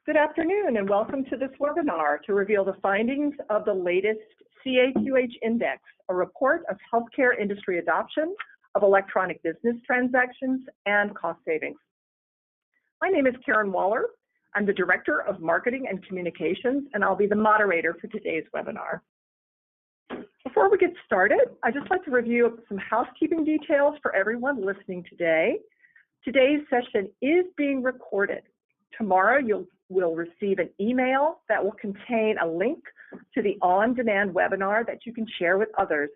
Good afternoon and welcome to this webinar to reveal the findings of the latest CAQH Index, a report of healthcare industry adoption of electronic business transactions and cost savings. My name is Karen Waller. I'm the Director of Marketing and Communications, and I'll be the moderator for today's webinar. Before we get started, I'd just like to review some housekeeping details for everyone listening today. Today's session is being recorded. Tomorrow, you will receive an email that will contain a link to the on-demand webinar that you can share with others.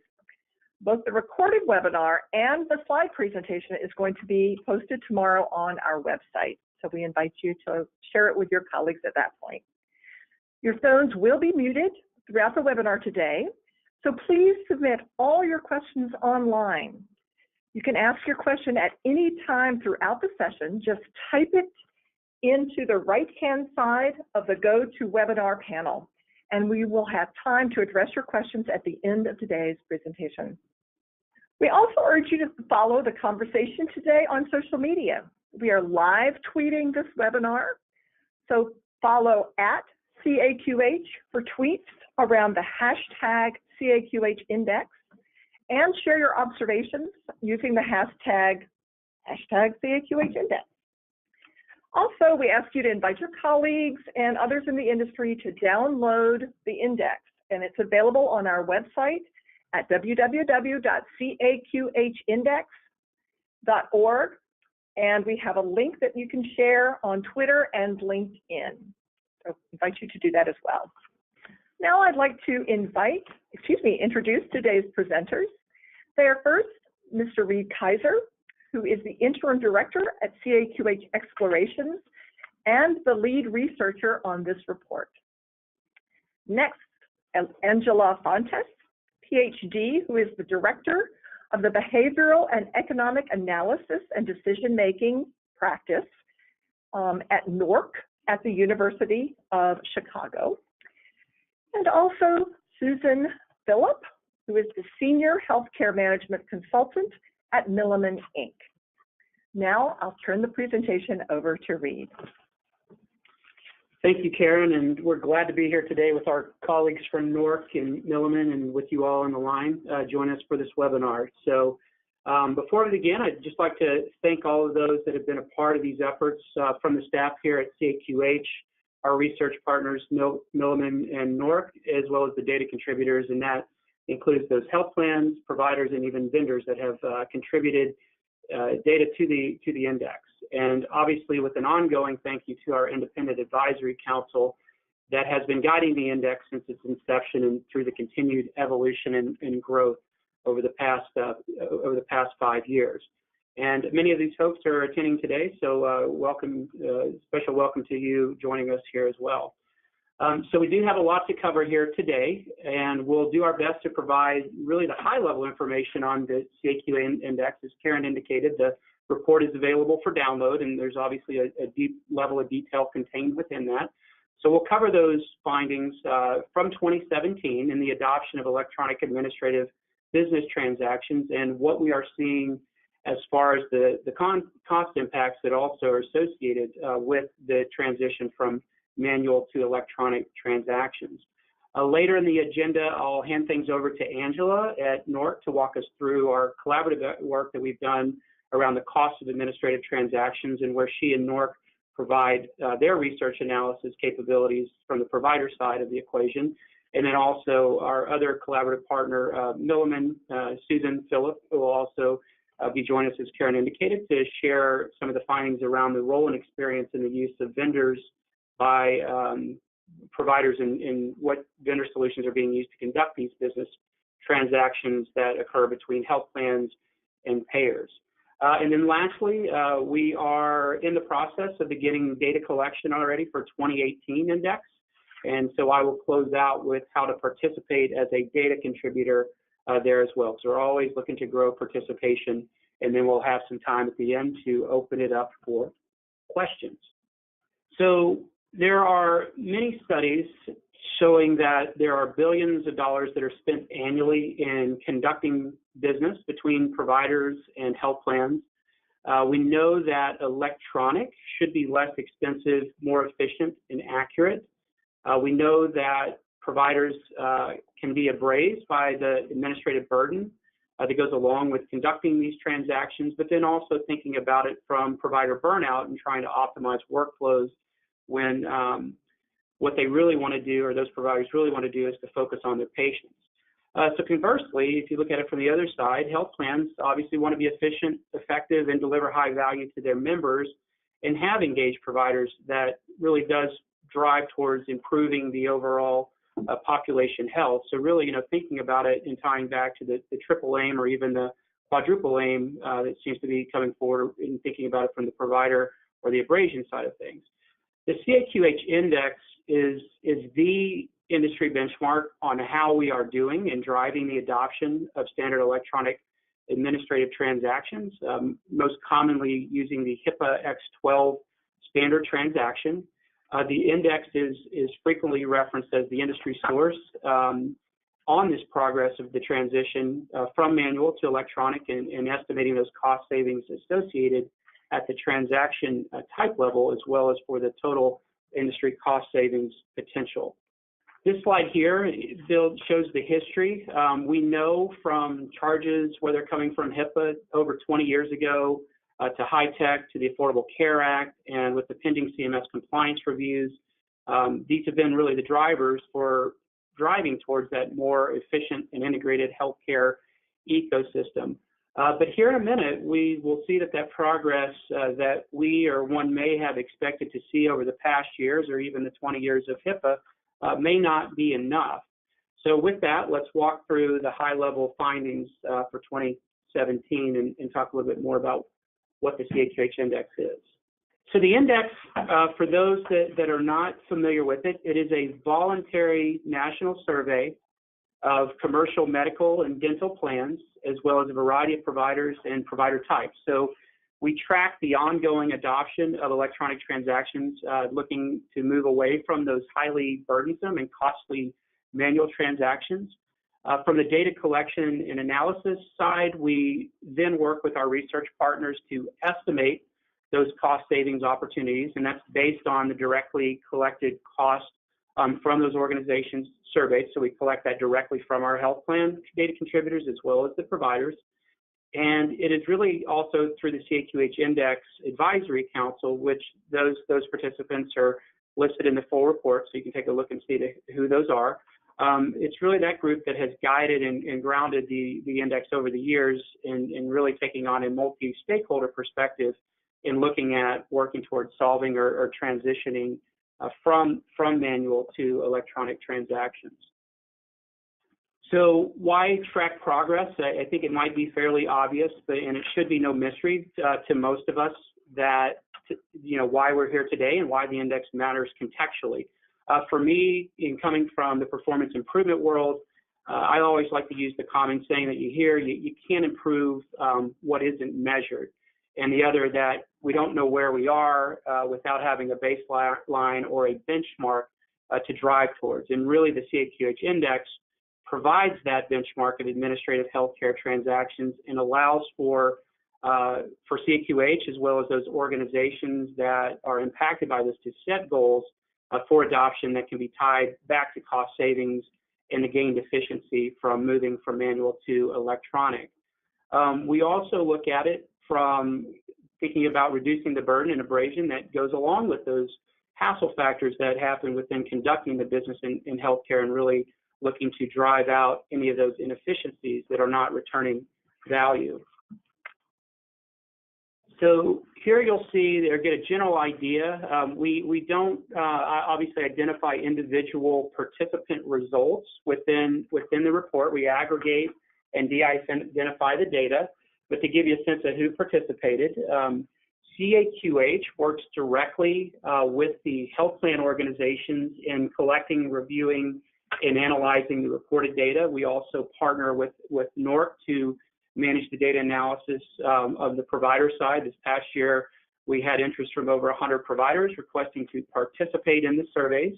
Both the recorded webinar and the slide presentation is going to be posted tomorrow on our website. So we invite you to share it with your colleagues at that point. Your phones will be muted throughout the webinar today, so please submit all your questions online. You can ask your question at any time throughout the session. Just type it into the right-hand side of the GoToWebinar panel, and we will have time to address your questions at the end of today's presentation. We also urge you to follow the conversation today on social media. We are live tweeting this webinar, so follow at CAQH for tweets around the hashtag CAQH Index and share your observations using the hashtag CAQH Index. Also, we ask you to invite your colleagues and others in the industry to download the index, and it's available on our website at www.caqhindex.org, and we have a link that you can share on Twitter and LinkedIn. So I invite you to do that as well. Now I'd like to introduce today's presenters. They are first Mr. Reed Kaiser, who is the Interim Director at CAQH Explorations and the lead researcher on this report. Next, Angela Fontes, PhD, who is the Director of the Behavioral and Economic Analysis and Decision-Making Practice at NORC at the University of Chicago. And also Susan Phillip, who is the Senior Healthcare Management Consultant at Milliman, Inc. Now I'll turn the presentation over to Reed. Thank you, Karen, and we're glad to be here today with our colleagues from NORC and Milliman and with you all on the line. Join us for this webinar. So before we begin, I'd just like to thank all of those that have been a part of these efforts from the staff here at CAQH, our research partners, Milliman and NORC, as well as the data contributors, and that includes those health plans, providers, and even vendors that have contributed data to the index. And obviously, with an ongoing thank you to our independent advisory council that has been guiding the index since its inception and through the continued evolution and growth over the past 5 years. And many of these folks are attending today, so welcome, special welcome to you joining us here as well. So we do have a lot to cover here today, and we'll do our best to provide really the high-level information on the CAQH Index. As Karen indicated, the report is available for download, and there's obviously a deep level of detail contained within that. So we'll cover those findings from 2017 in the adoption of electronic administrative business transactions and what we are seeing as far as the cost impacts that also are associated with the transition from manual to electronic transactions. Later in the agenda, I'll hand things over to Angela at NORC to walk us through our collaborative work that we've done around the cost of administrative transactions and where she and NORC provide their research analysis capabilities from the provider side of the equation. And then also our other collaborative partner, Milliman, Susan Phillip, who will also be joining us, as Karen indicated, to share some of the findings around the role and experience in the use of vendors by providers in what vendor solutions are being used to conduct these business transactions that occur between health plans and payers. And then lastly, we are in the process of beginning data collection already for 2018 index. And so I will close out with how to participate as a data contributor there as well. So we're always looking to grow participation, and then we'll have some time at the end to open it up for questions. So there are many studies showing that there are billions of dollars that are spent annually in conducting business between providers and health plans. We know that electronic should be less expensive, more efficient, and accurate. We know that providers can be abrased by the administrative burden that goes along with conducting these transactions, but then also thinking about it from provider burnout and trying to optimize workflows when what they really want to do, or those providers really want to do, is to focus on their patients. So conversely, if you look at it from the other side, health plans obviously want to be efficient, effective, and deliver high value to their members, and have engaged providers that really does drive towards improving the overall population health. So really, thinking about it and tying back to the triple aim or even the quadruple aim that seems to be coming forward in thinking about it from the provider or the abrasion side of things. The CAQH Index is the industry benchmark on how we are doing in driving the adoption of standard electronic administrative transactions, most commonly using the HIPAA X12 standard transaction. The index is frequently referenced as the industry source on this progress of the transition from manual to electronic and estimating those cost savings associated at the transaction type level, as well as for the total industry cost savings potential. This slide here shows the history. We know from charges, whether coming from HIPAA over 20 years ago to high tech, to the Affordable Care Act, and with the pending CMS compliance reviews, these have been really the drivers for driving towards that more efficient and integrated healthcare ecosystem. But here in a minute, we will see that progress that we or one may have expected to see over the past years, or even the 20 years of HIPAA, may not be enough. So with that, let's walk through the high-level findings for 2017 and talk a little bit more about what the CAQH Index is. So the index, for those that are not familiar with it, it is a voluntary national survey of commercial medical and dental plans, as well as a variety of providers and provider types. So we track the ongoing adoption of electronic transactions, looking to move away from those highly burdensome and costly manual transactions. From the data collection and analysis side, we then work with our research partners to estimate those cost savings opportunities, and that's based on the directly collected cost from those organizations surveyed. So we collect that directly from our health plan data contributors as well as the providers. And it is really also through the CAQH Index Advisory Council, which those participants are listed in the full report, so you can take a look and see who those are. It's really that group that has guided and grounded the index over the years in really taking on a multi-stakeholder perspective in looking at working towards solving or transitioning from manual to electronic transactions. So why track progress? I think it might be fairly obvious, and it should be no mystery to most of us that why we're here today and why the index matters contextually. For me, in coming from the performance improvement world, I always like to use the common saying that you hear, you can't improve what isn't measured. And the other, that we don't know where we are without having a baseline or a benchmark to drive towards. And really the CAQH Index provides that benchmark of administrative healthcare transactions and allows for CAQH, as well as those organizations that are impacted by this, to set goals for adoption that can be tied back to cost savings and the gained efficiency from moving from manual to electronic. We also look at it from thinking about reducing the burden and abrasion that goes along with those hassle factors that happen within conducting the business in healthcare, and really looking to drive out any of those inefficiencies that are not returning value. So here you'll see or get a general idea. We don't obviously identify individual participant results within the report. We aggregate and de-identify the data, but to give you a sense of who participated, CAQH works directly with the health plan organizations in collecting, reviewing, and analyzing the reported data. We also partner with NORC to manage the data analysis of the provider side. This past year, we had interest from over 100 providers requesting to participate in the surveys.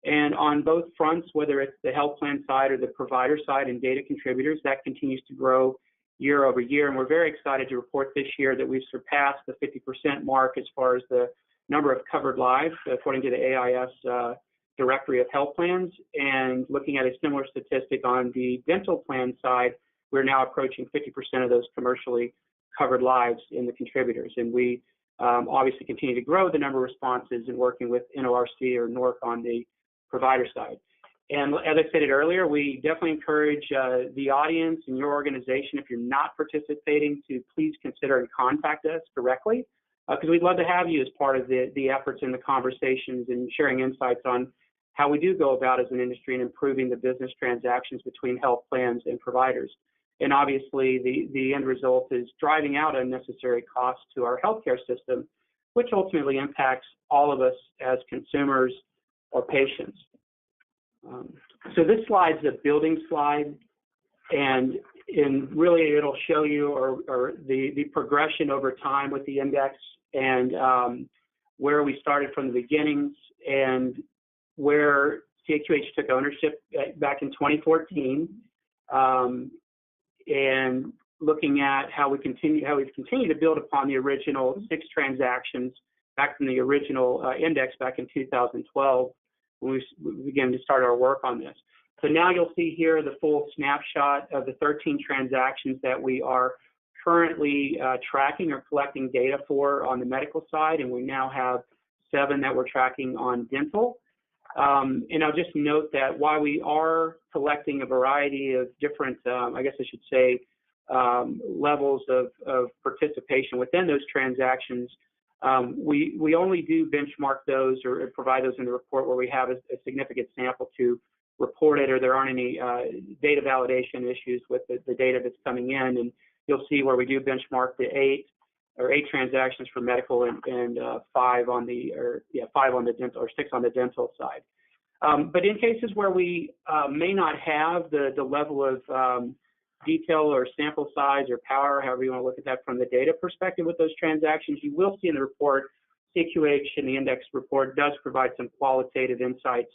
And on both fronts, whether it's the health plan side or the provider side and data contributors, that continues to grow year over year. And we're very excited to report this year that we've surpassed the 50% mark as far as the number of covered lives, according to the AIS Directory of Health Plans. And looking at a similar statistic on the dental plan side, we're now approaching 50% of those commercially covered lives in the contributors. And we obviously continue to grow the number of responses and working with NORC or NORC on the provider side. And as I stated earlier, we definitely encourage the audience and your organization, if you're not participating, to please consider and contact us directly, because we'd love to have you as part of the efforts and the conversations and sharing insights on how we do go about as an industry and improving the business transactions between health plans and providers. And obviously, the end result is driving out unnecessary costs to our healthcare system, which ultimately impacts all of us as consumers or patients. So this slide's a building slide, and really it'll show you or the progression over time with the index and where we started from the beginnings and where CAQH took ownership back in 2014, and looking at how we've continued to build upon the original 6 transactions back from the original index back in 2012 when we began to start our work on this. So now you'll see here the full snapshot of the 13 transactions that we are currently tracking or collecting data for on the medical side, and we now have 7 that we're tracking on dental. And I'll just note that while we are collecting a variety of different, I guess I should say, levels of participation within those transactions, we only do benchmark those or provide those in the report where we have a significant sample to report it, or there aren't any data validation issues with the data that's coming in. And you'll see where we do benchmark the 8 transactions for medical and 5 on the dental, or 6 on the dental side. But in cases where we may not have the level of detail or sample size or power, however you want to look at that from the data perspective with those transactions, you will see in the report, CAQH in the index report does provide some qualitative insights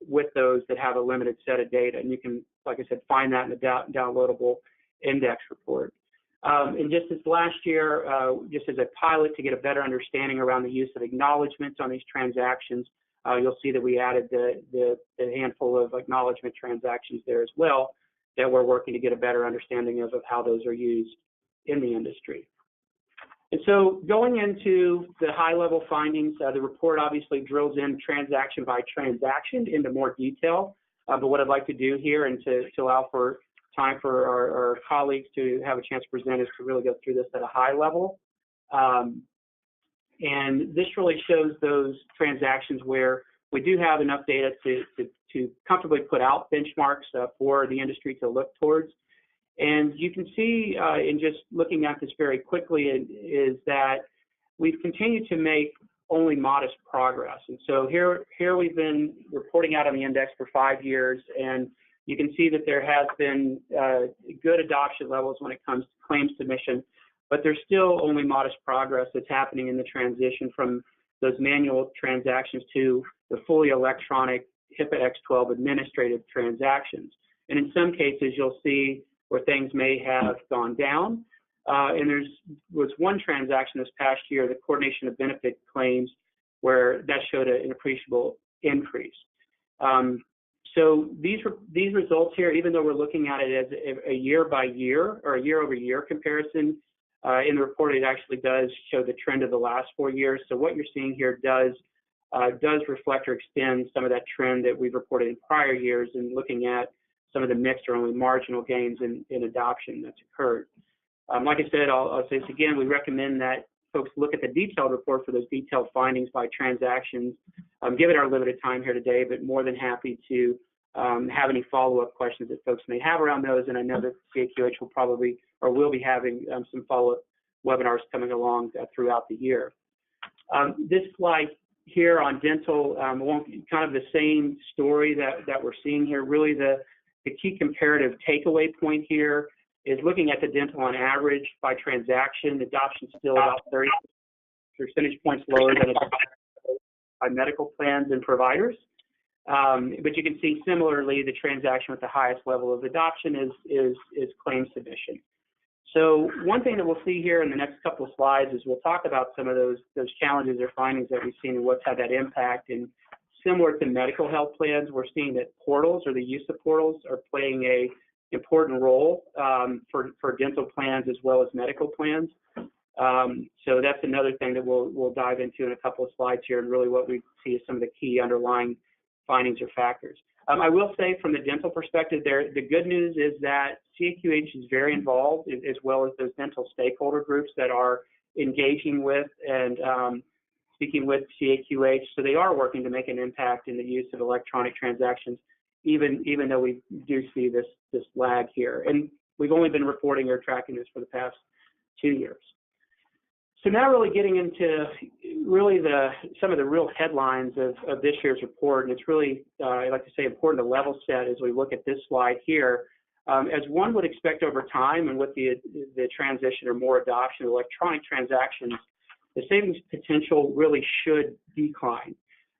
with those that have a limited set of data. And you can, like I said, find that in the downloadable index report. And just this last year, just as a pilot to get a better understanding around the use of acknowledgments on these transactions, you'll see that we added the handful of acknowledgement transactions there as well, that we're working to get a better understanding of how those are used in the industry. And so going into the high-level findings, the report obviously drills in transaction by transaction into more detail. But what I'd like to do here, and to allow for time for our colleagues to have a chance to present, is to really go through this at a high level. And this really shows those transactions where we do have enough data to comfortably put out benchmarks for the industry to look towards. And you can see in just looking at this very quickly is that we've continued to make only modest progress. And so here we've been reporting out on the index for 5 years, and you can see that there has been good adoption levels when it comes to claim submission, but there's still only modest progress that's happening in the transition from those manual transactions to the fully electronic HIPAA X12 administrative transactions. And in some cases, you'll see where things may have gone down. And was one transaction this past year, the coordination of benefit claims, where that showed an appreciable increase. So these results here, even though we're looking at it as a year by year or a year over year comparison, in the report it actually does show the trend of the last 4 years. So what you're seeing here does reflect or extend some of that trend that we've reported in prior years, and looking at some of the mixed or only marginal gains in adoption that's occurred. Like I said, I'll say this again, we recommend that folks look at the detailed report for those detailed findings by transactions. Given our limited time here today, but more than happy to have any follow-up questions that folks may have around those. And I know that CAQH will probably, or will be having some follow-up webinars coming along throughout the year. This slide here on dental, kind of the same story that we're seeing here. Really the key comparative takeaway point here is looking at the dental on average by transaction. Adoption still about 30 percentage points lower than by medical plans and providers. But you can see similarly the transaction with the highest level of adoption is claim submission. So one thing that we'll see here in the next couple of slides is we'll talk about some of those challenges or findings that we've seen and what's had that impact. And similar to medical health plans, we're seeing that portals or the use of portals are playing a important role for dental plans as well as medical plans. So that's another thing that we'll dive into in a couple of slides here, and really what we see as some of the key underlying findings or factors. I will say from the dental perspective there, the good news is that CAQH is very involved, as well as those dental stakeholder groups that are engaging with and speaking with CAQH. So they are working to make an impact in the use of electronic transactions, even though we do see this lag here. And we've only been reporting or tracking this for the past 2 years. So now really getting into really some of the real headlines of this year's report, and it's really, I like to say, important to level set as we look at this slide here. As one would expect over time, and with the transition or more adoption of electronic transactions, the savings potential really should decline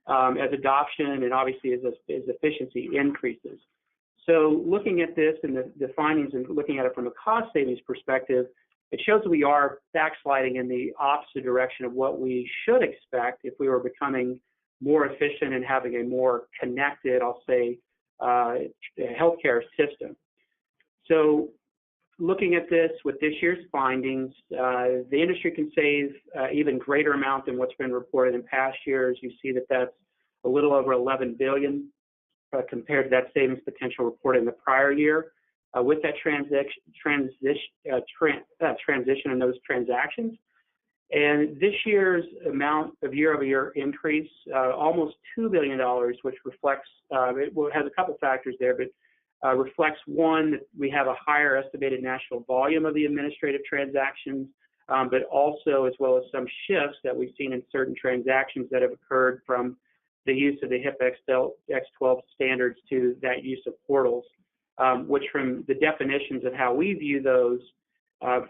as adoption and obviously as efficiency increases. So looking at this and the findings and looking at it from a cost savings perspective, it shows that we are backsliding in the opposite direction of what we should expect if we were becoming more efficient and having a more connected, I'll say, healthcare system. So looking at this with this year's findings, the industry can save even greater amount than what's been reported in past years. You see that that's a little over $11 billion compared to that savings potential reported in the prior year. With that transition in those transactions. And this year's amount of year-over-year increase, almost $2 billion, which reflects, it has a couple factors there, but reflects one, that we have a higher estimated national volume of the administrative transactions, but also as well as some shifts that we've seen in certain transactions that have occurred from the use of the HIPAA X12 standards to that use of portals. Which from the definitions of how we view those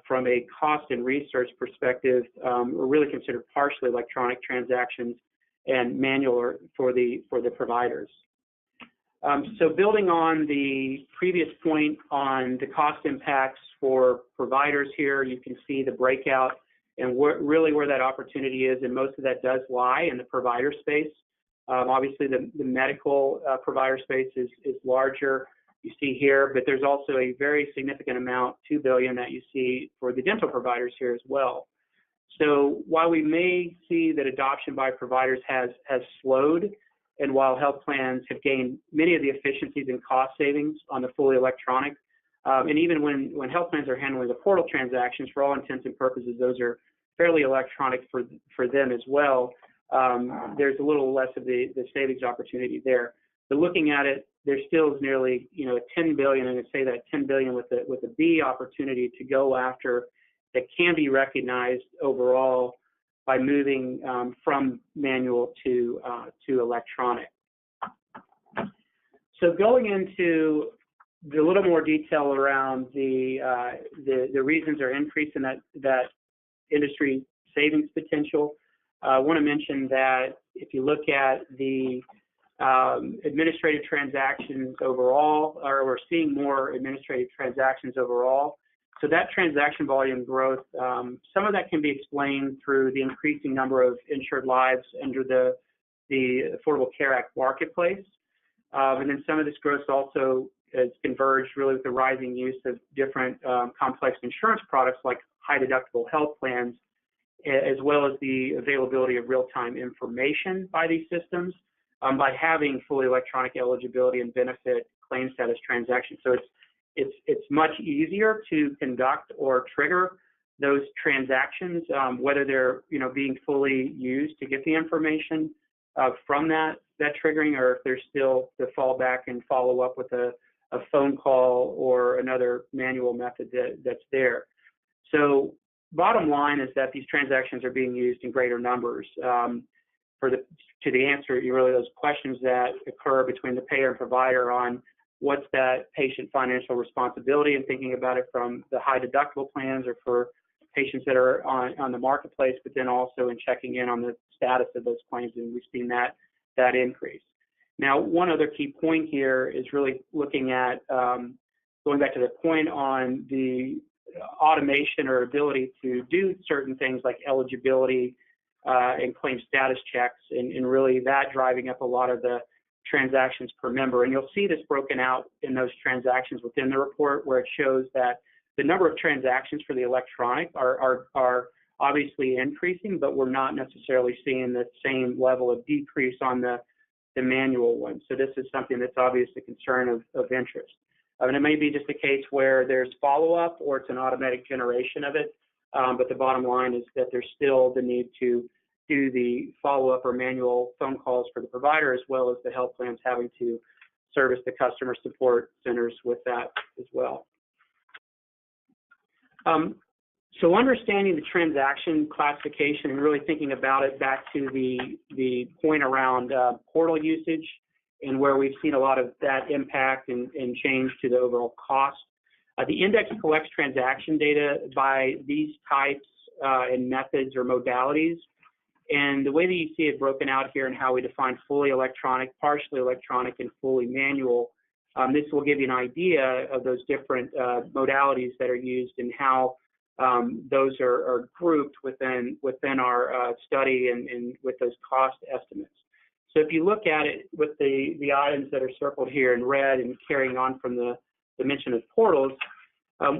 from a cost and research perspective are really considered partially electronic transactions and manual for the providers. So building on the previous point on the cost impacts for providers here, you can see the breakout and really where that opportunity is, and most of that does lie in the provider space. Obviously the medical provider space is larger. You see here, but there's also a very significant amount, $2 billion, that you see for the dental providers here as well. So while we may see that adoption by providers has slowed, and while health plans have gained many of the efficiencies and cost savings on the fully electronic, and even when health plans are handling the portal transactions, for all intents and purposes, those are fairly electronic for them as well. There's a little less of the savings opportunity there. But looking at it, there still is nearly, $10 billion, and I'd say that $10 billion with a B opportunity to go after that can be recognized overall by moving from manual to electronic. So going into a little more detail around the reasons or increase in that industry savings potential, I want to mention that if you look at the administrative transactions overall, or we're seeing more administrative transactions overall. So that transaction volume growth, some of that can be explained through the increasing number of insured lives under the Affordable Care Act marketplace. And then some of this growth also has converged really with the rising use of different complex insurance products like high deductible health plans, as well as the availability of real-time information by these systems. By having fully electronic eligibility and benefit claim status transactions. So it's much easier to conduct or trigger those transactions, whether they're being fully used to get the information from that triggering, or if there's still the fallback and follow up with a phone call or another manual method that's there. So bottom line is that these transactions are being used in greater numbers. To the answer, really those questions that occur between the payer and provider on what's that patient financial responsibility, and thinking about it from the high deductible plans or for patients that are on the marketplace, but then also in checking in on the status of those claims, and we've seen that increase. Now, one other key point here is really looking at going back to the point on the automation or ability to do certain things like eligibility and claim status checks, and really that driving up a lot of the transactions per member. And you'll see this broken out in those transactions within the report, where it shows that the number of transactions for the electronic are obviously increasing, but we're not necessarily seeing the same level of decrease on the manual one. So this is something that's obviously a concern of interest. And it may be just a case where there's follow-up or it's an automatic generation of it, but the bottom line is that there's still the need to do the follow-up or manual phone calls for the provider, as well as the health plans having to service the customer support centers with that as well. So understanding the transaction classification and really thinking about it back to the point around portal usage and where we've seen a lot of that impact and change to the overall cost. The index collects transaction data by these types and methods or modalities. And the way that you see it broken out here and how we define fully electronic, partially electronic, and fully manual, this will give you an idea of those different modalities that are used and how those are grouped within our study and with those cost estimates. So if you look at it with the items that are circled here in red and carrying on from the mention of portals,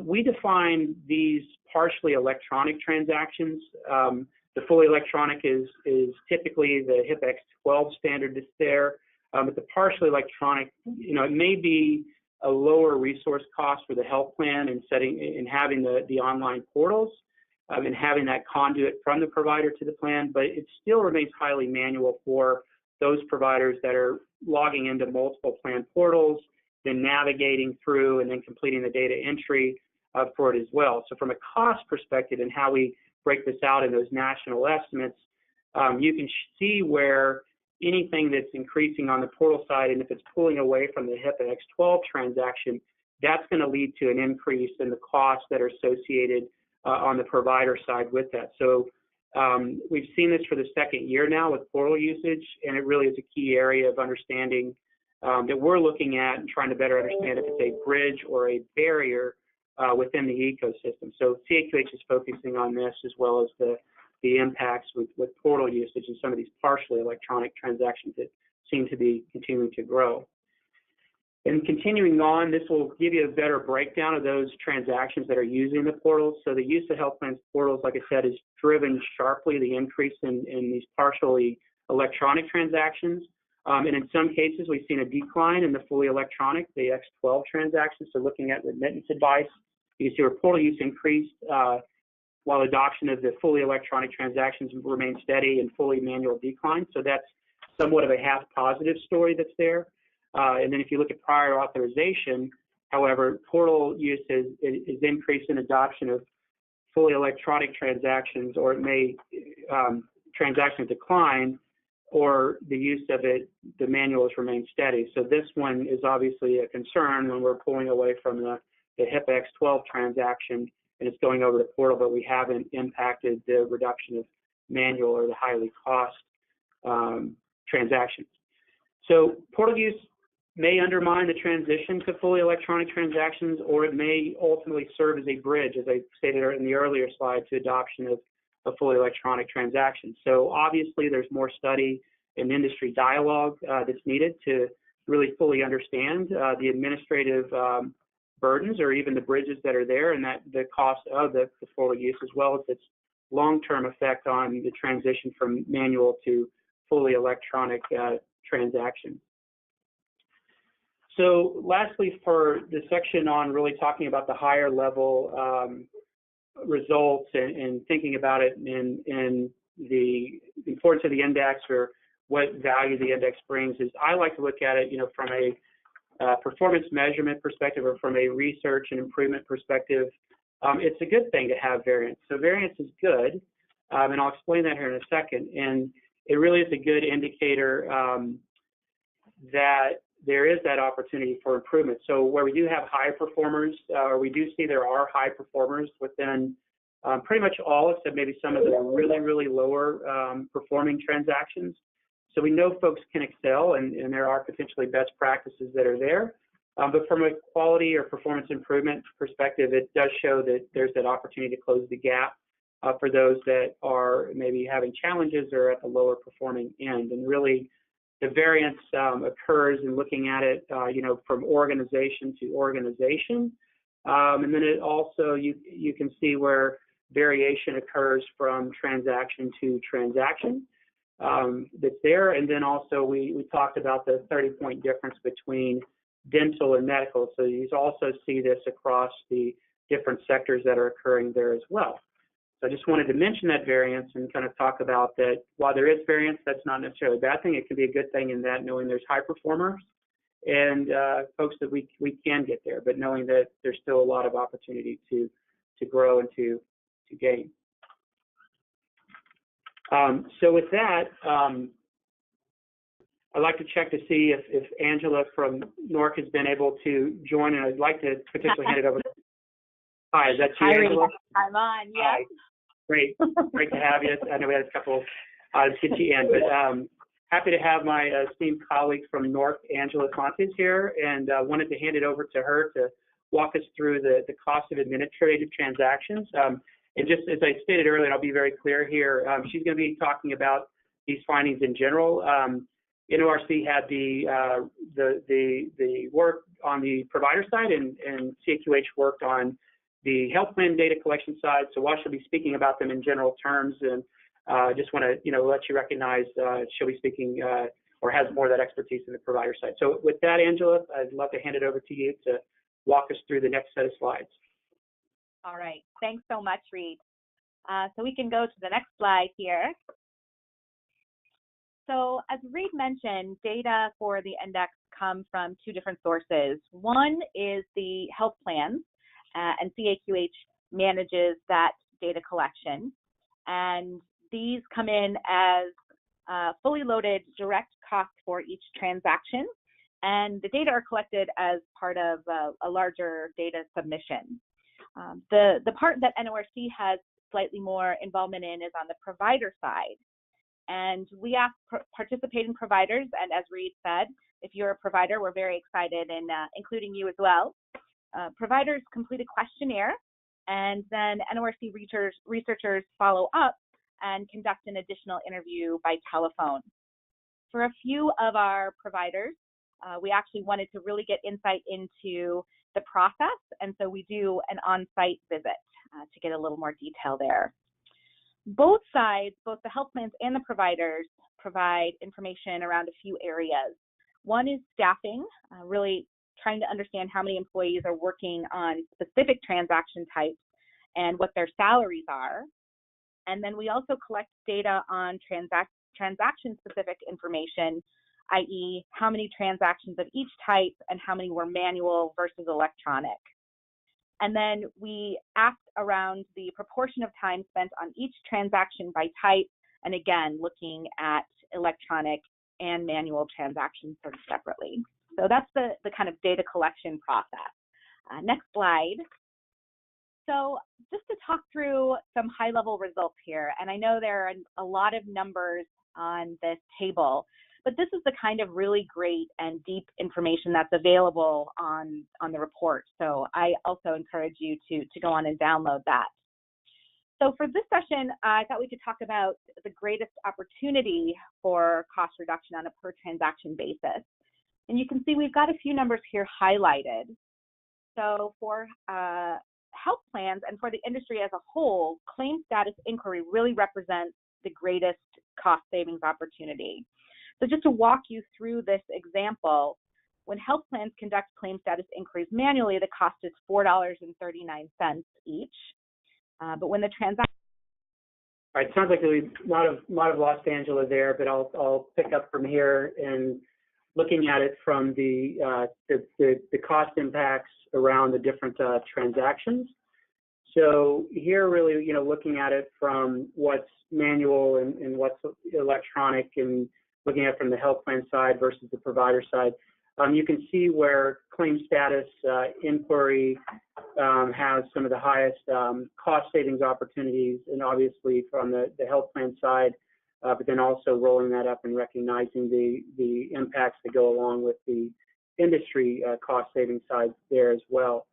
we define these partially electronic transactions. The fully electronic is typically the HIPAA X12 standard that's there, but the partially electronic, it may be a lower resource cost for the health plan and having the online portals and having that conduit from the provider to the plan, but it still remains highly manual for those providers that are logging into multiple plan portals, then navigating through and then completing the data entry for it as well. So from a cost perspective and how we break this out in those national estimates, you can see where anything that's increasing on the portal side, and if it's pulling away from the HIPAA X12 transaction, that's going to lead to an increase in the costs that are associated on the provider side with that. So we've seen this for the second year now with portal usage, and it really is a key area of understanding that we're looking at and trying to better understand if it's a bridge or a barrier within the ecosystem. So CAQH is focusing on this, as well as the impacts with portal usage and some of these partially electronic transactions that seem to be continuing to grow. And continuing on, this will give you a better breakdown of those transactions that are using the portals. So the use of health plans portals, like I said, is driven sharply the increase in these partially electronic transactions. And in some cases, we've seen a decline in the fully electronic, the X12 transactions. So looking at remittance advice, you can see where portal use increased while adoption of the fully electronic transactions remained steady and fully manual decline. So that's somewhat of a half positive story that's there. And then if you look at prior authorization, however, portal use is increased in adoption of fully electronic transactions, or it may transactions decline, or the use of it, the manual has remained steady. So this one is obviously a concern when we're pulling away from the HIPAA X12 transaction and it's going over to portal, but we haven't impacted the reduction of manual or the highly cost transactions. So portal use may undermine the transition to fully electronic transactions, or it may ultimately serve as a bridge, as I stated in the earlier slide, to adoption of fully electronic transactions. So obviously there's more study and industry dialogue that's needed to really fully understand the administrative burdens or even the bridges that are there, and that the cost of the portal use, as well as its long-term effect on the transition from manual to fully electronic transactions. So lastly, for the section on really talking about the higher level results and thinking about it in the importance of the index or what value the index brings, is I like to look at it, from a performance measurement perspective or from a research and improvement perspective. It's a good thing to have variance. So variance is good, and I'll explain that here in a second. And it really is a good indicator that there is that opportunity for improvement. So where we do have high performers, or we do see there are high performers within pretty much all, except maybe some of the really, really lower performing transactions. So we know folks can excel, and there are potentially best practices that are there. But from a quality or performance improvement perspective, it does show that there's that opportunity to close the gap for those that are maybe having challenges or at the lower performing end. And really, the variance occurs in looking at it, from organization to organization. And then it also, you can see where variation occurs from transaction to transaction that's there. And then also we talked about the 30-point difference between dental and medical. So you also see this across the different sectors that are occurring there as well. So I just wanted to mention that variance and kind of talk about that while there is variance, that's not necessarily a bad thing. It can be a good thing in that knowing there's high performers and folks that we can get there, but knowing that there's still a lot of opportunity to grow and to gain. So with that, I'd like to check to see if Angela from NORC has been able to join, and I'd like to potentially hand it over to. Hi, is that you, Angela? I'm on, yes. Hi. Great to have you. I know we had a couple to get you in, but happy to have my esteemed colleague from NORC, Angela Contes, here, and wanted to hand it over to her to walk us through the cost of administrative transactions. And just as I stated earlier, and I'll be very clear here, she's going to be talking about these findings in general. NORC had the work on the provider side, and CAQH worked on the health plan data collection side. So while she'll be speaking about them in general terms, and just want to let you recognize she'll be speaking or has more of that expertise in the provider side. So with that, Angela, I'd love to hand it over to you to walk us through the next set of slides. All right. Thanks so much, Reed. So we can go to the next slide here. So as Reed mentioned, data for the index come from two different sources. One is the health plans, and CAQH manages that data collection. And these come in as fully loaded direct costs for each transaction. And the data are collected as part of a larger data submission. The part that NORC has slightly more involvement in is on the provider side. And we ask participating providers, and as Reed said, if you're a provider, we're very excited in including you as well. Providers complete a questionnaire, and then NORC researchers follow up and conduct an additional interview by telephone. For a few of our providers, we actually wanted to really get insight into the process, and so we do an on-site visit to get a little more detail there. Both sides, both the health plans and the providers, provide information around a few areas. One is staffing, really trying to understand how many employees are working on specific transaction types and what their salaries are. And then we also collect data on transaction-specific information, i.e., how many transactions of each type and how many were manual versus electronic. And then we ask around the proportion of time spent on each transaction by type, and again, looking at electronic and manual transactions sort of separately. So that's the kind of data collection process. Next slide. So just to talk through some high-level results here, and I know there are a lot of numbers on this table, but this is the kind of really great and deep information that's available on the report. So I also encourage you to go on and download that. So for this session, I thought we could talk about the greatest opportunity for cost reduction on a per transaction basis. And you can see we've got a few numbers here highlighted. So for health plans and for the industry as a whole, claim status inquiry really represents the greatest cost savings opportunity. So just to walk you through this example, when health plans conduct claim status inquiries manually, the cost is $4.39 each. But when the transaction... All right, sounds like we might have lost Angela there, but I'll pick up from here and looking at it from the cost impacts around the different transactions. So here, really, looking at it from what's manual and what's electronic, and looking at it from the health plan side versus the provider side, you can see where claim status inquiry has some of the highest cost savings opportunities, and obviously from the health plan side, but then also rolling that up and recognizing the impacts that go along with the industry cost saving side there as well.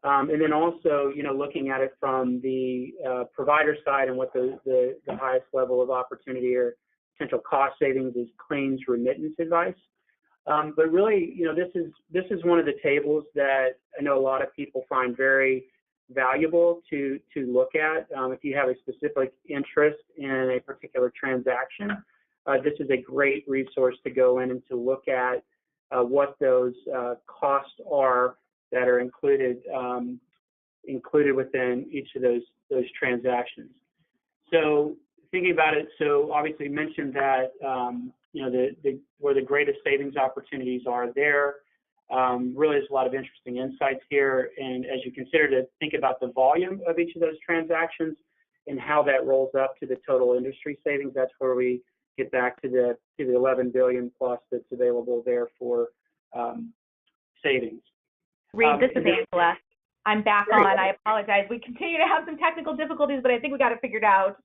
And then also, looking at it from the provider side and what the highest level of opportunity or potential cost savings is claims remittance advice. But really, this is one of the tables that I know a lot of people find very valuable to look at. If you have a specific interest in a particular transaction, this is a great resource to go in and to look at what those costs are that are included within each of those transactions. So thinking about it, so obviously mentioned that where the greatest savings opportunities are there. Really, there's a lot of interesting insights here, and as you consider to think about the volume of each of those transactions and how that rolls up to the total industry savings, that's where we get back to the 11 billion plus that's available there for savings. Reed, this is Angela. I'm back on. I apologize. We continue to have some technical difficulties, but I think we got it figured out.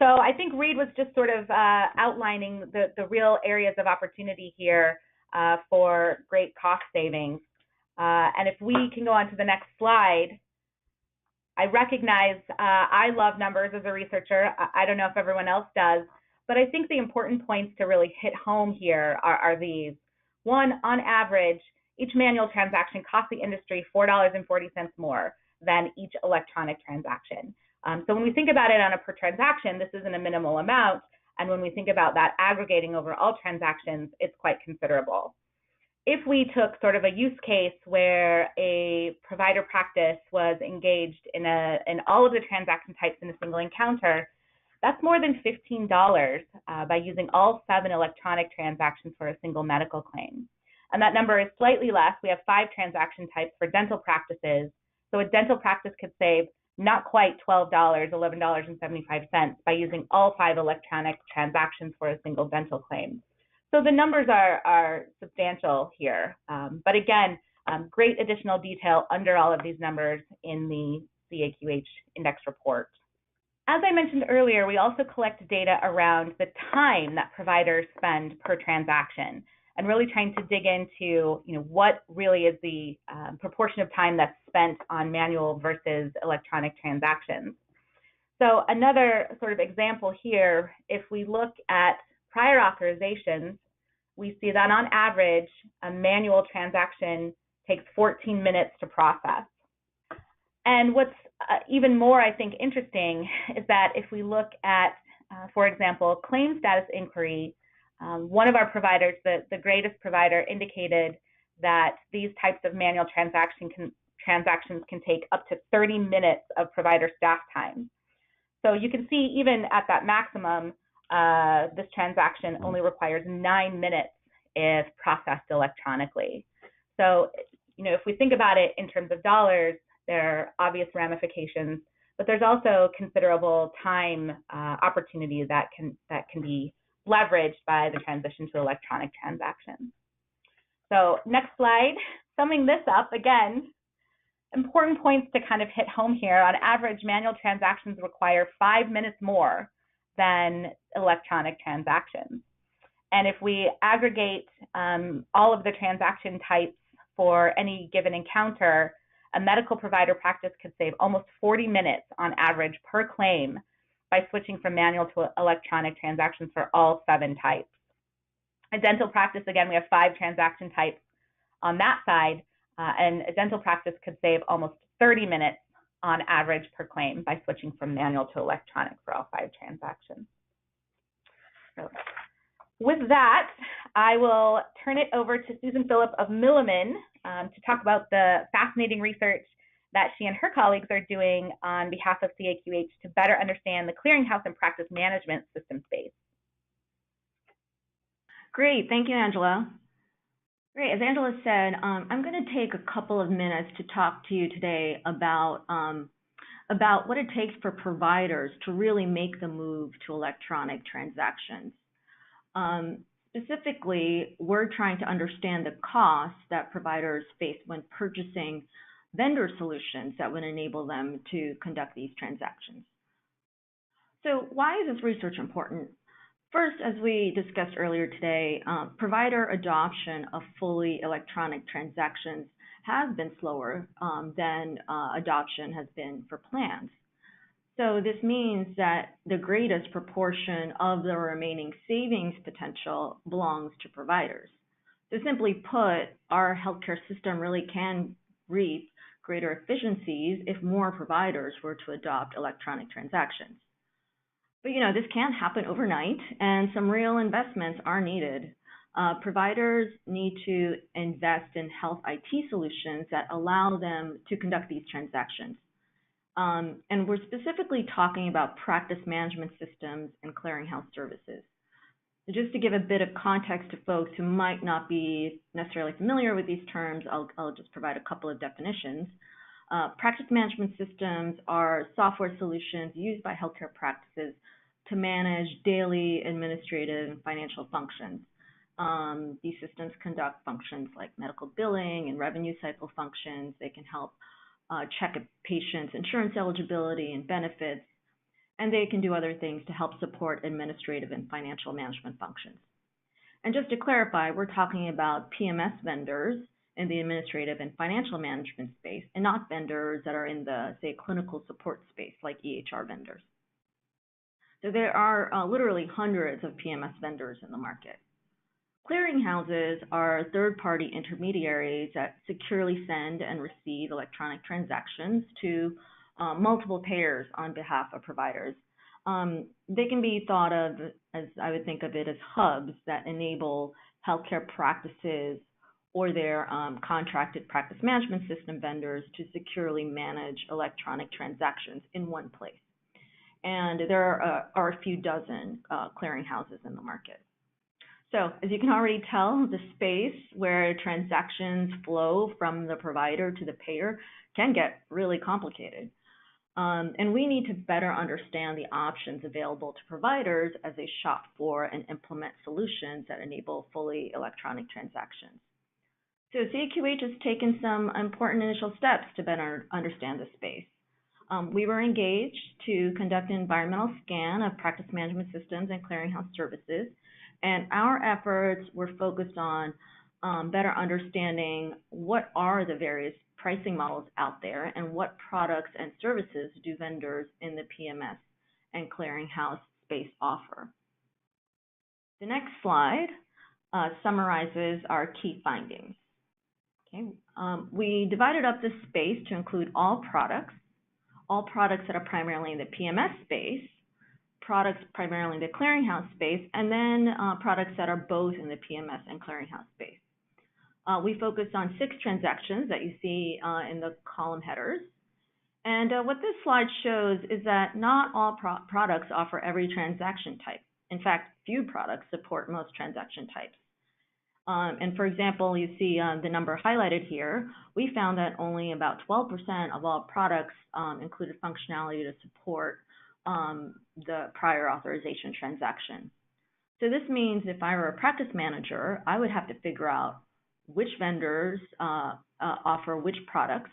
So I think Reed was just sort of outlining the real areas of opportunity here for great cost savings. And if we can go on to the next slide, I recognize I love numbers as a researcher. I don't know if everyone else does, but I think the important points to really hit home here are these. One, on average, each manual transaction costs the industry $4.40 more than each electronic transaction. So when we think about it on a per transaction, this isn't a minimal amount. And when we think about that aggregating over all transactions, it's quite considerable. If we took sort of a use case where a provider practice was engaged in all of the transaction types in a single encounter, that's more than $15 by using all 7 electronic transactions for a single medical claim. And that number is slightly less. We have 5 transaction types for dental practices. So a dental practice could save not quite $12, $11.75 by using all 5 electronic transactions for a single dental claim. So the numbers are substantial here. But again, great additional detail under all of these numbers in the CAQH Index report. As I mentioned earlier, we also collect data around the time that providers spend per transaction, and really trying to dig into, what really is the proportion of time that's spent on manual versus electronic transactions. So another sort of example here, if we look at prior authorizations, we see that on average, a manual transaction takes 14 minutes to process. And what's even more, I think, interesting is that if we look at, for example, claim status inquiry, one of our providers, the greatest provider, indicated that these types of manual transactions can take up to 30 minutes of provider staff time. So you can see even at that maximum, this transaction only requires 9 minutes if processed electronically. So, if we think about it in terms of dollars, there are obvious ramifications, but there's also considerable time opportunity that can be leveraged by the transition to electronic transactions. So next slide, summing this up, again, important points to kind of hit home here. On average, manual transactions require 5 minutes more than electronic transactions. And if we aggregate all of the transaction types for any given encounter, a medical provider practice could save almost 40 minutes on average per claim by switching from manual to electronic transactions for all 7 types. A dental practice, again, we have 5 transaction types on that side, and a dental practice could save almost 30 minutes on average per claim by switching from manual to electronic for all 5 transactions. So with that, I will turn it over to Susan Phillip of Milliman to talk about the fascinating research that she and her colleagues are doing on behalf of CAQH to better understand the clearinghouse and practice management system space. Great, thank you, Angela. Great, as Angela said, I'm going to take a couple of minutes to talk to you today about what it takes for providers to really make the move to electronic transactions. Specifically, we're trying to understand the costs that providers face when purchasing vendor solutions that would enable them to conduct these transactions. So why is this research important? First, as we discussed earlier today, provider adoption of fully electronic transactions has been slower than adoption has been for plans. So this means that the greatest proportion of the remaining savings potential belongs to providers. So simply put, our healthcare system really can reap greater efficiencies if more providers were to adopt electronic transactions. But this can't happen overnight, and some real investments are needed. Providers need to invest in health IT solutions that allow them to conduct these transactions. And we're specifically talking about practice management systems and clearinghouse services. So just to give a bit of context to folks who might not be necessarily familiar with these terms, I'll just provide a couple of definitions. Practice management systems are software solutions used by healthcare practices to manage daily administrative and financial functions. These systems conduct functions like medical billing and revenue cycle functions. They can help check a patient's insurance eligibility and benefits, and they can do other things to help support administrative and financial management functions. And just to clarify, we're talking about PMS vendors in the administrative and financial management space, and not vendors that are in the, say, clinical support space, like EHR vendors. So there are literally hundreds of PMS vendors in the market. Clearinghouses are third-party intermediaries that securely send and receive electronic transactions to multiple payers on behalf of providers. They can be thought of as, I would think of it, as hubs that enable healthcare practices or their contracted practice management system vendors to securely manage electronic transactions in one place. And there are a few dozen clearinghouses in the market. So as you can already tell, the space where transactions flow from the provider to the payer can get really complicated. And we need to better understand the options available to providers as they shop for and implement solutions that enable fully electronic transactions. So CAQH has taken some important initial steps to better understand the space. We were engaged to conduct an environmental scan of practice management systems and clearinghouse services, and our efforts were focused on better understanding what are the various pricing models out there and what products and services do vendors in the PMS and clearinghouse space offer. The next slide summarizes our key findings. Okay. We divided up this space to include all products that are primarily in the PMS space, products primarily in the clearinghouse space, and then products that are both in the PMS and clearinghouse space. We focused on 6 transactions that you see in the column headers. And what this slide shows is that not all products offer every transaction type. In fact, few products support most transaction types. And for example, you see the number highlighted here. We found that only about 12% of all products included functionality to support the prior authorization transaction. So this means if I were a practice manager, I would have to figure out which vendors offer which products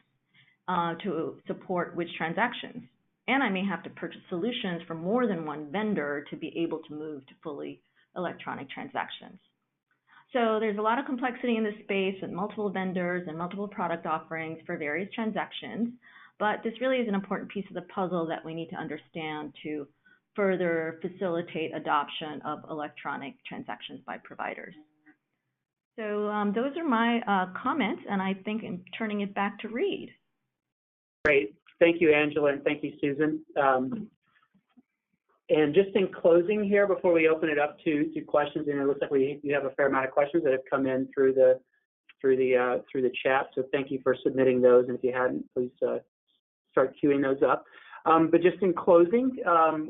to support which transactions. And I may have to purchase solutions from more than one vendor to be able to move to fully electronic transactions. So there's a lot of complexity in this space with multiple vendors and multiple product offerings for various transactions, but this really is an important piece of the puzzle that we need to understand to further facilitate adoption of electronic transactions by providers. So those are my comments, and I think I'm turning it back to Reed. Great. Thank you, Angela, and thank you, Susan. And just in closing here, before we open it up to questions, and it looks like you have a fair amount of questions that have come in through the chat. So thank you for submitting those, and if you hadn't, please start queuing those up. But just in closing,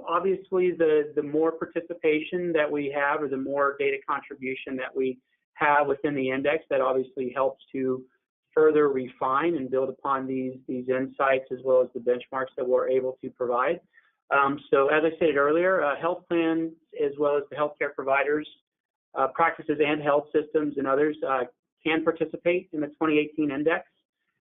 obviously the more participation that we have, or the more data contribution that we have within the index, that obviously helps to further refine and build upon these insights, as well as the benchmarks that we're able to provide. So as I stated earlier, health plans, as well as the healthcare providers, practices and health systems and others can participate in the 2018 index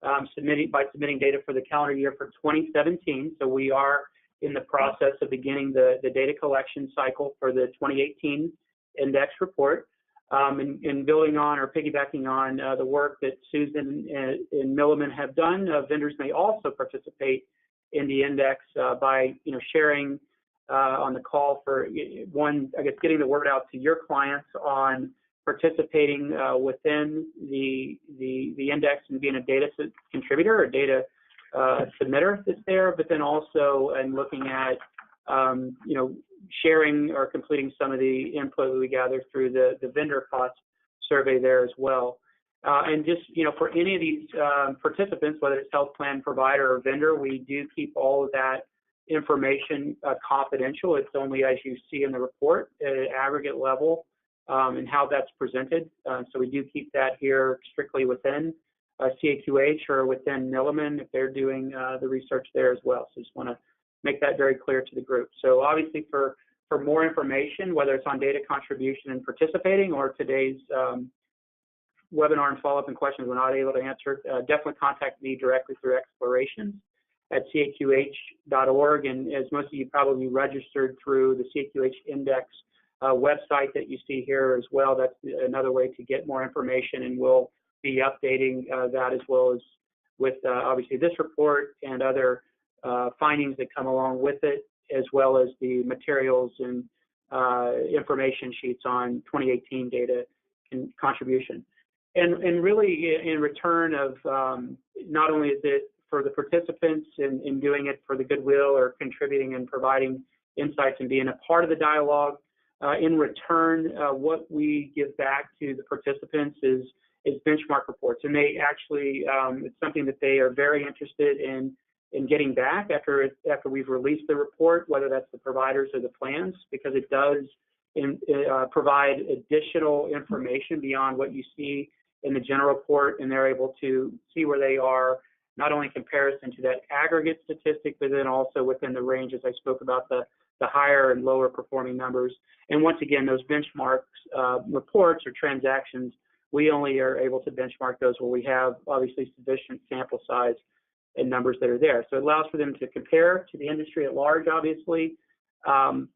by submitting data for the calendar year for 2017. So we are in the process of beginning the data collection cycle for the 2018 index report. And building on or piggybacking on the work that Susan and Milliman have done, vendors may also participate in the index by sharing on the call for one, I guess, getting the word out to your clients on participating within the index and being a data contributor or data submitter that's there, but then also and looking at sharing or completing some of the input that we gather through the vendor cost survey there as well. And just, for any of these participants, whether it's health plan provider or vendor, we do keep all of that information confidential. It's only as you see in the report at an aggregate level and how that's presented. So we do keep that here strictly within CAQH or within Milliman if they're doing the research there as well. So just want to make that very clear to the group. So obviously for more information, whether it's on data contribution and participating or today's webinar and follow-up and questions we're not able to answer, definitely contact me directly through explorations@caqh.org. And as most of you probably registered through the CAQH Index website that you see here as well, that's another way to get more information, and we'll be updating that as well as with obviously this report and other findings that come along with it, as well as the materials and information sheets on 2018 data and contribution. And really in return of not only is it for the participants in doing it for the goodwill or contributing and providing insights and being a part of the dialogue, in return what we give back to the participants is benchmark reports. And they actually, it's something that they are very interested in getting back after we've released the report, whether that's the providers or the plans, because it does provide additional information beyond what you see in the general report, and they're able to see where they are, not only in comparison to that aggregate statistic, but then also within the range, as I spoke about, the higher and lower performing numbers. And once again, those benchmarks reports or transactions, we only are able to benchmark those where we have obviously sufficient sample size and numbers that are there. So it allows for them to compare to the industry at large, obviously, and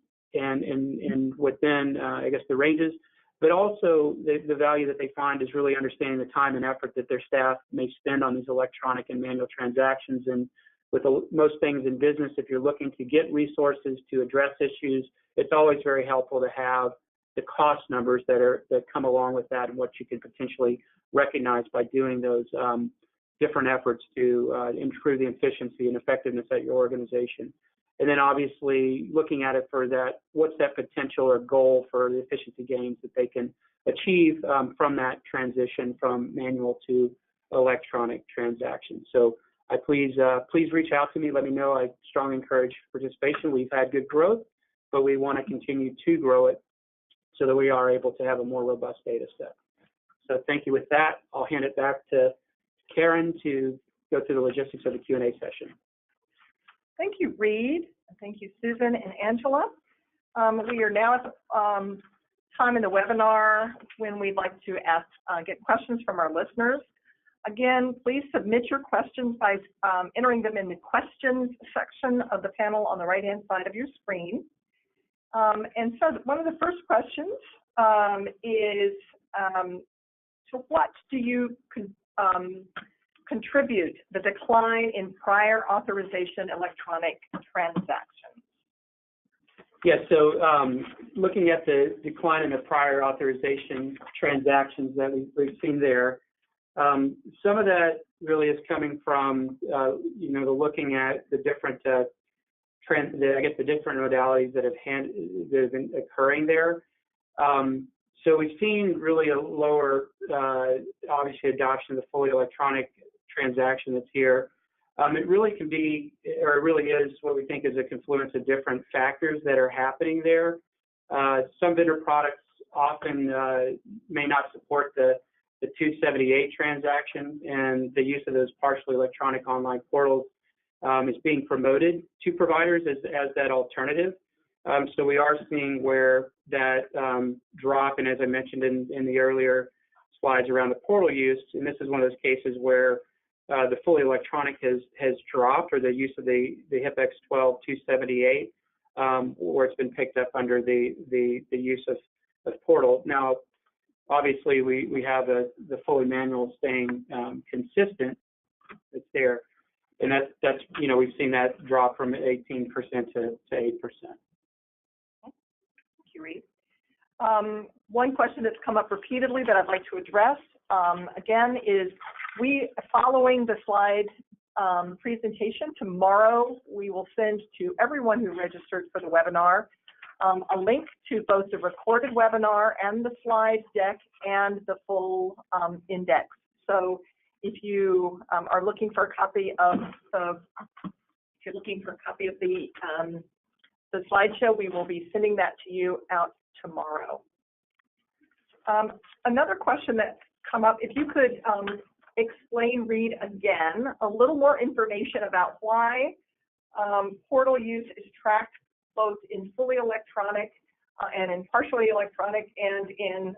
within, I guess, the ranges, but also the value that they find is really understanding the time and effort that their staff may spend on these electronic and manual transactions. And with most things in business, if you're looking to get resources to address issues, it's always very helpful to have the cost numbers that come along with that and what you can potentially recognize by doing those different efforts to improve the efficiency and effectiveness at your organization. And then obviously looking at it for that, what's that potential or goal for the efficiency gains that they can achieve from that transition from manual to electronic transactions. So please reach out to me. Let me know. I strongly encourage participation. We've had good growth, but we want to continue to grow it so that we are able to have a more robust data set. So thank you. With that, I'll hand it back to Karen to go through the logistics of the Q&A session. Thank you, Reed. Thank you, Susan and Angela. We are now at the time in the webinar when we'd like to get questions from our listeners. Again, please submit your questions by entering them in the questions section of the panel on the right-hand side of your screen. And so one of the first questions is, to what do you contribute the decline in prior authorization electronic transactions? Yeah, so looking at the decline in the prior authorization transactions that we've seen there, some of that really is coming from, looking at the different, the different modalities that have been occurring there. So we've seen really a lower, obviously, adoption of the fully electronic transaction that's here. It really can be, or it really is what we think is a confluence of different factors that are happening there. Some vendor products often may not support the 278 transaction, and the use of those partially electronic online portals is being promoted to providers as that alternative. So we are seeing where that drop, and as I mentioned in the earlier slides around the portal use, and this is one of those cases where the fully electronic has dropped, or the use of the HIPX 12278, or it's been picked up under the use of portal. Now, obviously, we have the fully manual staying consistent. It's there, and that's we've seen that drop from 18% to 8%. Thank you, Reed. One question that's come up repeatedly that I'd like to address, again, is following the slide presentation tomorrow, we will send to everyone who registered for the webinar a link to both the recorded webinar and the slide deck and the full index. So if you are looking for a copy of the slideshow, we will be sending that to you out tomorrow. Another question that's come up, if you could explain, Reed, again, a little more information about why portal use is tracked both in fully electronic and in partially electronic and in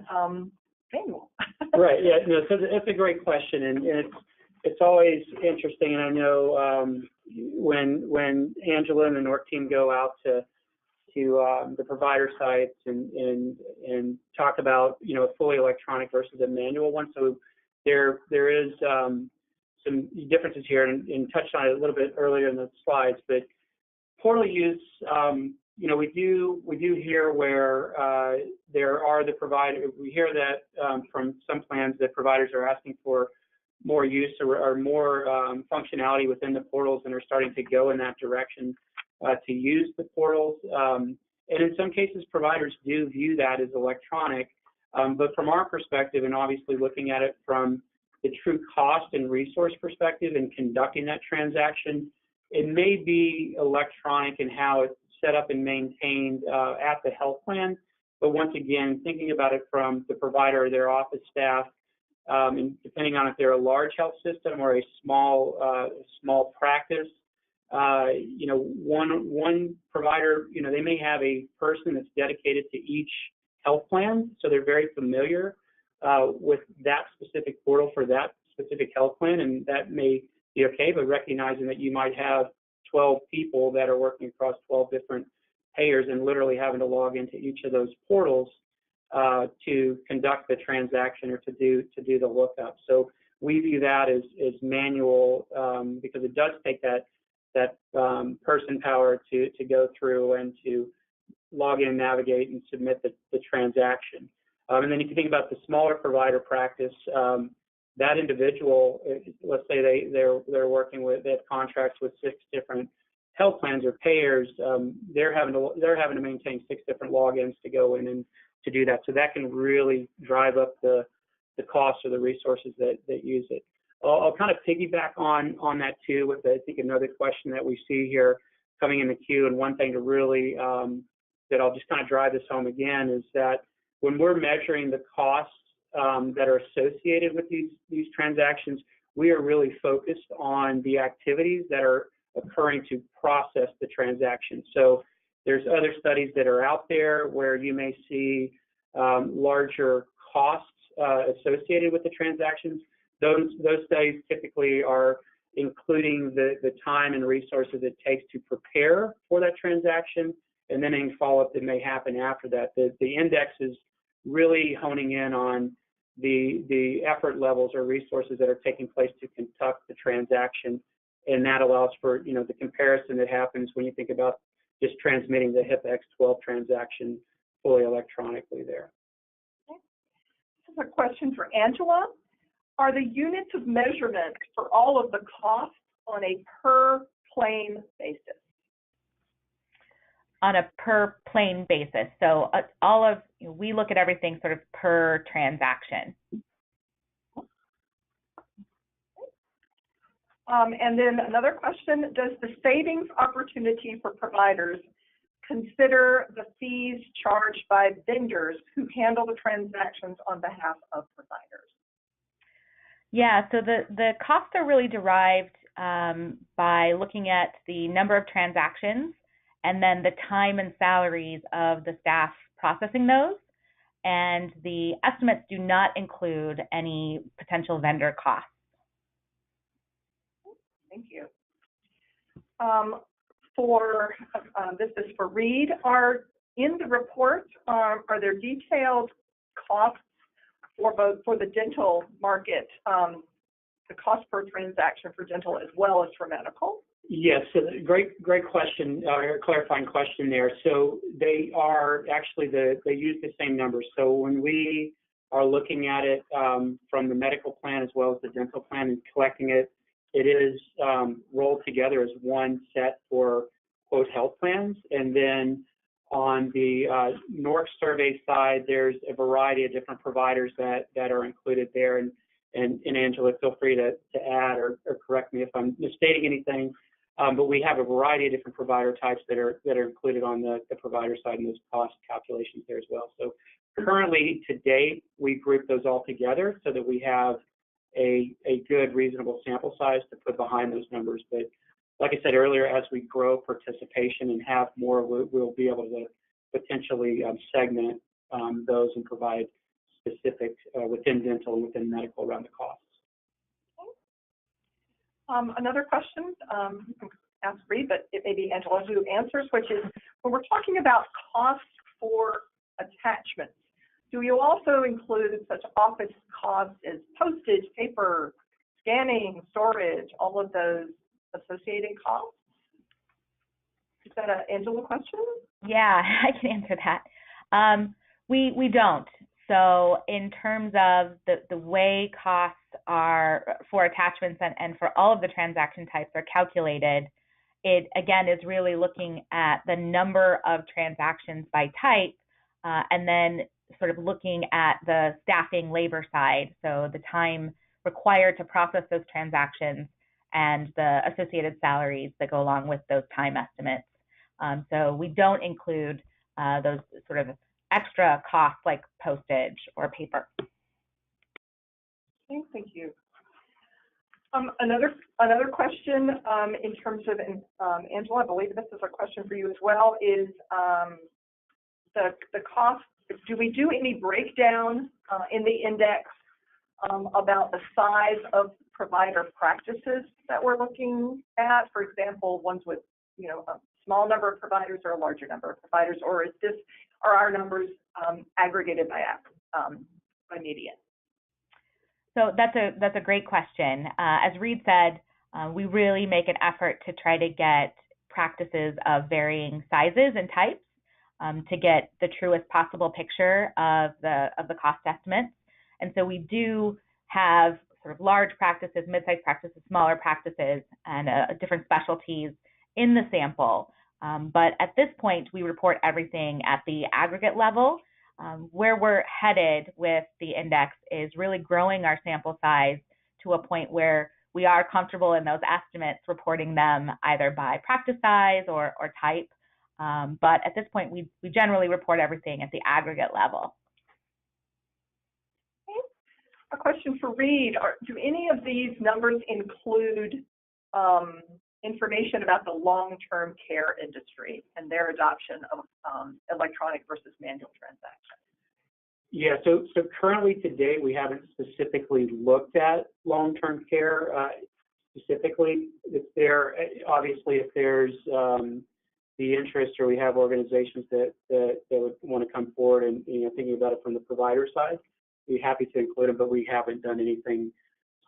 manual. Right. Yeah. No. So it's a great question, and it's always interesting. And I know when Angela and the NORC team go out to the provider sites and talk about a fully electronic versus a manual one. So there is some differences here, and touched on it a little bit earlier in the slides. But portal use, we do hear where there are the providers. We hear that from some plans that providers are asking for more use or more functionality within the portals, and are starting to go in that direction to use the portals. And in some cases, providers do view that as electronic. But from our perspective, and obviously looking at it from the true cost and resource perspective and conducting that transaction, it may be electronic in how it's set up and maintained at the health plan. But once again, thinking about it from the provider or their office staff, and depending on if they're a large health system or a small practice, one provider, they may have a person that's dedicated to each health plan, so they're very familiar with that specific portal for that specific health plan, and that may be okay. But recognizing that you might have 12 people that are working across 12 different payers and literally having to log into each of those portals to conduct the transaction or to do the lookup. So we view that as manual because it does take that person power to go through and to log in, navigate, and submit the transaction. And then if you think about the smaller provider practice, that individual, let's say they're working with, they have contracts with 6 different health plans or payers, they're having to maintain 6 different logins to go in and to do that. So that can really drive up the cost or the resources that use it. I'll kind of piggyback on that too with, I think, another question that we see here coming in the queue. And one thing to really, that I'll just kind of drive this home again, is that when we're measuring the costs that are associated with these transactions, we are really focused on the activities that are occurring to process the transaction. So there's other studies that are out there where you may see larger costs associated with the transactions. Those studies typically are including the time and resources it takes to prepare for that transaction, and then any follow-up that may happen after that. The index is really honing in on the effort levels or resources that are taking place to conduct the transaction, and that allows for the comparison that happens when you think about just transmitting the HIPX 12 transaction fully electronically there. Okay. This is a question for Angela. Are the units of measurement for all of the costs on a per plane basis? On a per plane basis. So we look at everything sort of per transaction. And then another question, does the savings opportunity for providers consider the fees charged by vendors who handle the transactions on behalf of providers? Yeah, so the costs are really derived by looking at the number of transactions and then the time and salaries of the staff processing those. And the estimates do not include any potential vendor costs. Thank you. This is for Reed. In the report, are there detailed costs for the dental market, the cost per transaction for dental as well as for medical? Yes, so great question, clarifying question there. So they are actually they use the same numbers. So when we are looking at it from the medical plan as well as the dental plan and collecting it, it is rolled together as one set for quote health plans. And then on the NORC survey side, there's a variety of different providers that are included there. And Angela, feel free to add or correct me if I'm misstating anything. But we have a variety of different provider types that are included on the provider side and those cost calculations there as well. So currently, to date, we group those all together so that we have a good, reasonable sample size to put behind those numbers. But like I said earlier, as we grow participation and have more, we'll be able to potentially segment those and provide specific within dental and within medical around the costs. Another question, you can ask Reed, but it may be Angela who answers, which is when we're talking about costs for attachments, do you also include such office costs as postage, paper, scanning, storage, all of those associated costs? Is that an Angela question? Yeah, I can answer that. We don't. So in terms of the way costs are for attachments and for all of the transaction types are calculated, it again is really looking at the number of transactions by type and then sort of looking at the staffing labor side, so the time required to process those transactions and the associated salaries that go along with those time estimates. So we don't include those sort of extra costs like postage or paper. Okay, thank you. Another question in terms of, Angela, I believe this is a question for you as well, is the cost. Do we do any breakdown in the index about the size of provider practices that we're looking at? For example, ones with a small number of providers or a larger number of providers, or are our numbers aggregated by median? So that's a great question. As Reed said, we really make an effort to try to get practices of varying sizes and types to get the truest possible picture of the cost estimates. And so we do have sort of large practices, mid-sized practices, smaller practices, and different specialties in the sample. But at this point, we report everything at the aggregate level. Where we're headed with the index is really growing our sample size to a point where we are comfortable in those estimates, reporting them either by practice size or type. But at this point, we generally report everything at the aggregate level. Okay. A question for Reed. Do any of these numbers include information about the long-term care industry and their adoption of electronic versus manual transactions? Yeah, so currently today we haven't specifically looked at long-term care specifically. If there, obviously, if there's the interest, or we have organizations that would want to come forward and thinking about it from the provider side, we'd be happy to include them, but we haven't done anything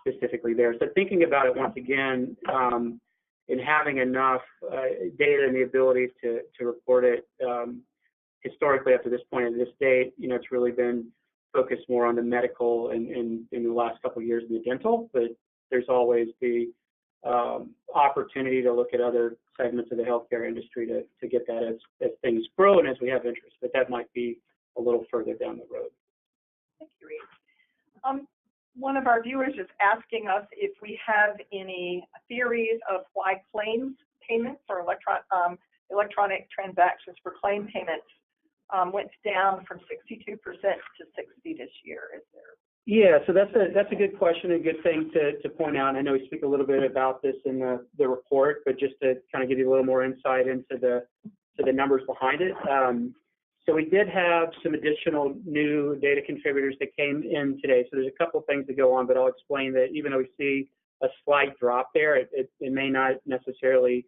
specifically there. So thinking about it once again, in having enough data and the ability to report it historically up to this point in this date, it's really been focused more on the medical and in the last couple of years in the dental, but there's always the opportunity to look at other segments of the healthcare industry to get that as things grow and as we have interest, but that might be a little further down the road. Thank you, Reed. One of our viewers is asking us if we have any theories of why claims payments or electronic transactions for claim payments went down from 62% to 60% this year. Is there? Yeah, so that's a good question, a good thing to point out. And I know we speak a little bit about this in the report, but just to kind of give you a little more insight into the numbers behind it. So we did have some additional new data contributors that came in today. So there's a couple of things that go on, but I'll explain that even though we see a slight drop there. It may not necessarily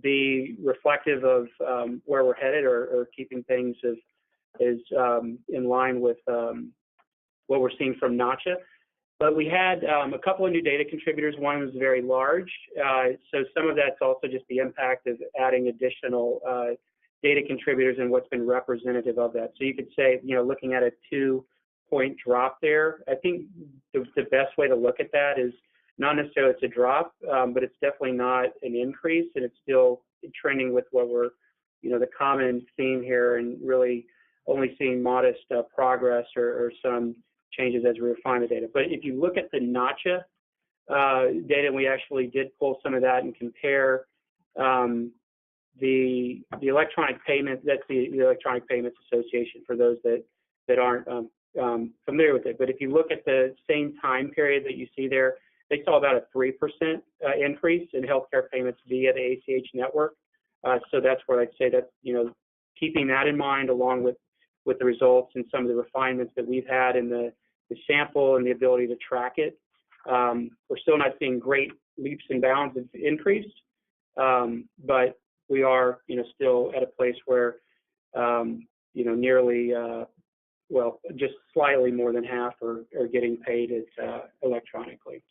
be reflective of where we're headed or keeping things as in line with what we're seeing from NACHA. But we had a couple of new data contributors. One was very large, so some of that's also just the impact of adding additional data contributors and what's been representative of that. So you could say, looking at a 2-point drop there, I think the best way to look at that is not necessarily it's a drop, but it's definitely not an increase, and it's still trending with what we're, the common theme here, and really only seeing modest progress or some changes as we refine the data. But if you look at the NACHA data, we actually did pull some of that and compare the electronic payment. That's the Electronic Payments Association for those that aren't familiar with it. But if you look at the same time period that you see there, they saw about a 3% increase in healthcare payments via the ACH network. So that's where I'd say that, keeping that in mind along with the results and some of the refinements that we've had in the sample and the ability to track it, we're still not seeing great leaps and bounds of increase, but we are, still at a place where, nearly, just slightly more than half are getting paid electronically.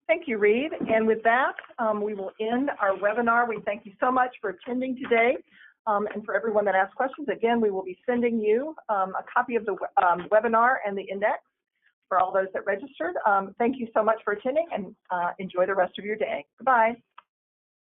Thank you, Reed. And with that, we will end our webinar. We thank you so much for attending today. And for everyone that asked questions, again, we will be sending you a copy of the webinar and the index for all those that registered. Thank you so much for attending, and enjoy the rest of your day. Goodbye.